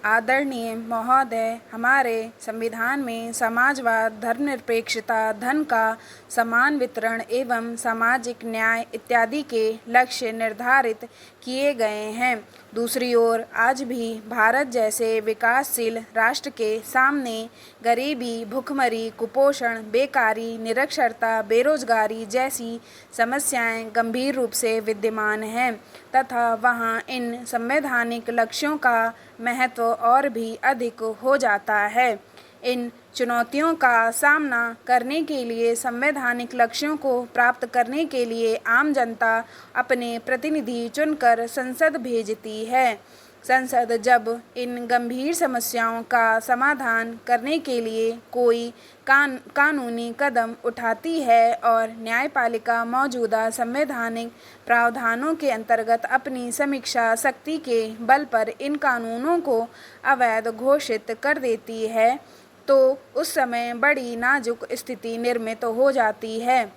आदरणीय महोदय, हमारे संविधान में समाजवाद, धर्मनिरपेक्षता, धन का समान वितरण एवं सामाजिक न्याय इत्यादि के लक्ष्य निर्धारित किए गए हैं। दूसरी ओर आज भी भारत जैसे विकासशील राष्ट्र के सामने गरीबी, भुखमरी, कुपोषण, बेकारी, निरक्षरता, बेरोजगारी जैसी समस्याएं गंभीर रूप से विद्यमान हैं तथा वहां इन संवैधानिक लक्ष्यों का महत्व और भी अधिक हो जाता है। इन चुनौतियों का सामना करने के लिए संवैधानिक लक्ष्यों को प्राप्त करने के लिए आम जनता अपने प्रतिनिधि चुनकर संसद भेजती है। संसद जब इन गंभीर समस्याओं का समाधान करने के लिए कोई कानूनी कदम उठाती है और न्यायपालिका मौजूदा संवैधानिक प्रावधानों के अंतर्गत अपनी समीक्षा शक्ति के बल पर इन कानूनों को अवैध घोषित कर देती है, तो उस समय बड़ी नाजुक स्थिति निर्मित हो जाती है।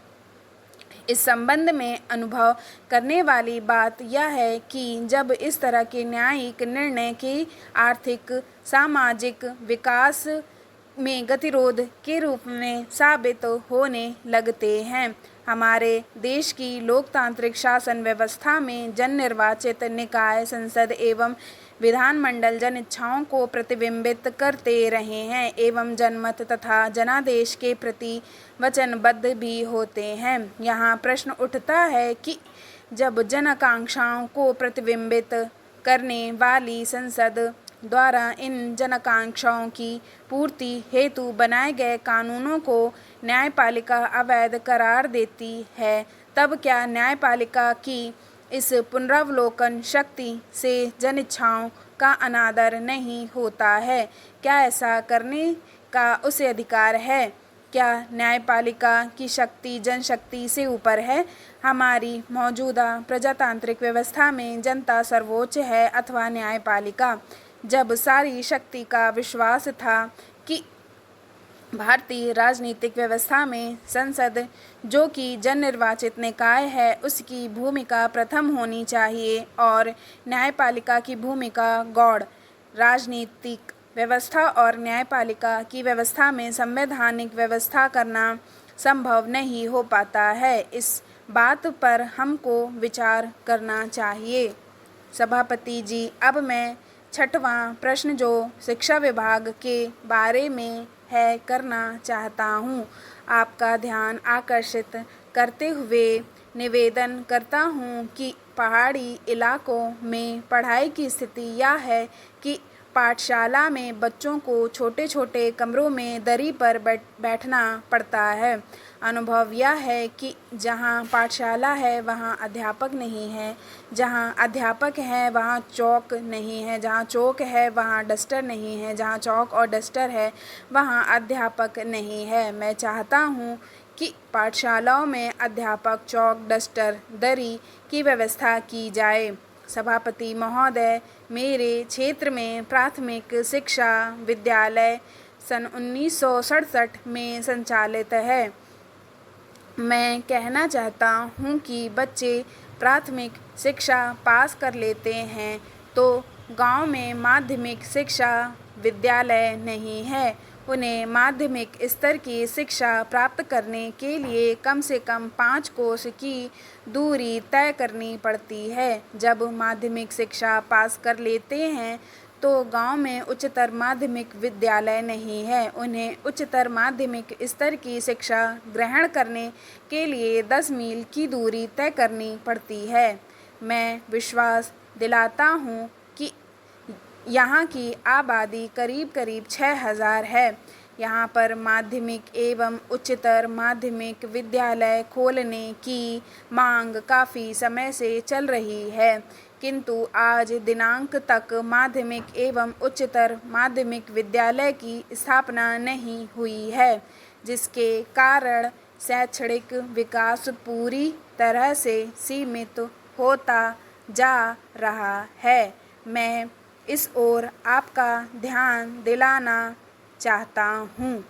इस संबंध में अनुभव करने वाली बात यह है कि जब इस तरह के न्यायिक निर्णय के आर्थिक सामाजिक विकास में गतिरोध के रूप में साबित होने लगते हैं, हमारे देश की लोकतांत्रिक शासन व्यवस्था में जन निर्वाचित निकाय संसद एवं विधानमंडल जन इच्छाओं को प्रतिबिंबित करते रहे हैं एवं जनमत तथा जनादेश के प्रति वचनबद्ध भी होते हैं। यहाँ प्रश्न उठता है कि जब जन आकांक्षाओं को प्रतिबिंबित करने वाली संसद द्वारा इन जन आकांक्षाओं की पूर्ति हेतु बनाए गए कानूनों को न्यायपालिका अवैध करार देती है, तब क्या न्यायपालिका की इस पुनरावलोकन शक्ति से जन इच्छाओं का अनादर नहीं होता है? क्या ऐसा करने का उसे अधिकार है? क्या न्यायपालिका की शक्ति जनशक्ति से ऊपर है? हमारी मौजूदा प्रजातांत्रिक व्यवस्था में जनता सर्वोच्च है अथवा न्यायपालिका? जब सारी शक्ति का विश्वास था कि भारतीय राजनीतिक व्यवस्था में संसद, जो कि जन निर्वाचित निकाय है, उसकी भूमिका प्रथम होनी चाहिए और न्यायपालिका की भूमिका गौड़। राजनीतिक व्यवस्था और न्यायपालिका की व्यवस्था में संवैधानिक व्यवस्था करना संभव नहीं हो पाता है। इस बात पर हमको विचार करना चाहिए। सभापति जी, अब मैं छठवां प्रश्न जो शिक्षा विभाग के बारे में है करना चाहता हूँ। आपका ध्यान आकर्षित करते हुए निवेदन करता हूँ कि पहाड़ी इलाकों में पढ़ाई की स्थिति यह है कि पाठशाला में बच्चों को छोटे छोटे कमरों में दरी पर बैठना पड़ता है। अनुभव यह है कि जहाँ पाठशाला है वहाँ अध्यापक नहीं है, जहाँ अध्यापक है वहाँ चौक नहीं है, जहाँ चौक है वहाँ डस्टर नहीं है, जहाँ चौक और डस्टर है वहाँ अध्यापक नहीं है। मैं चाहता हूँ कि पाठशालाओं में अध्यापक, चौक, डस्टर, दरी की व्यवस्था की जाए। सभापति महोदय, मेरे क्षेत्र में प्राथमिक शिक्षा विद्यालय सन 1967 में संचालित है। मैं कहना चाहता हूँ कि बच्चे प्राथमिक शिक्षा पास कर लेते हैं तो गांव में माध्यमिक शिक्षा विद्यालय नहीं है। उन्हें माध्यमिक स्तर की शिक्षा प्राप्त करने के लिए कम से कम 5 कोस की दूरी तय करनी पड़ती है। जब माध्यमिक शिक्षा पास कर लेते हैं तो गांव में उच्चतर माध्यमिक विद्यालय नहीं है। उन्हें उच्चतर माध्यमिक स्तर की शिक्षा ग्रहण करने के लिए 10 मील की दूरी तय करनी पड़ती है। मैं विश्वास दिलाता हूँ कि यहाँ की आबादी करीब 6000 है। यहाँ पर माध्यमिक एवं उच्चतर माध्यमिक विद्यालय खोलने की मांग काफ़ी समय से चल रही है, किंतु आज दिनांक तक माध्यमिक एवं उच्चतर माध्यमिक विद्यालय की स्थापना नहीं हुई है, जिसके कारण शैक्षणिक विकास पूरी तरह से सीमित होता जा रहा है। मैं इस ओर आपका ध्यान दिलाना चाहता हूँ।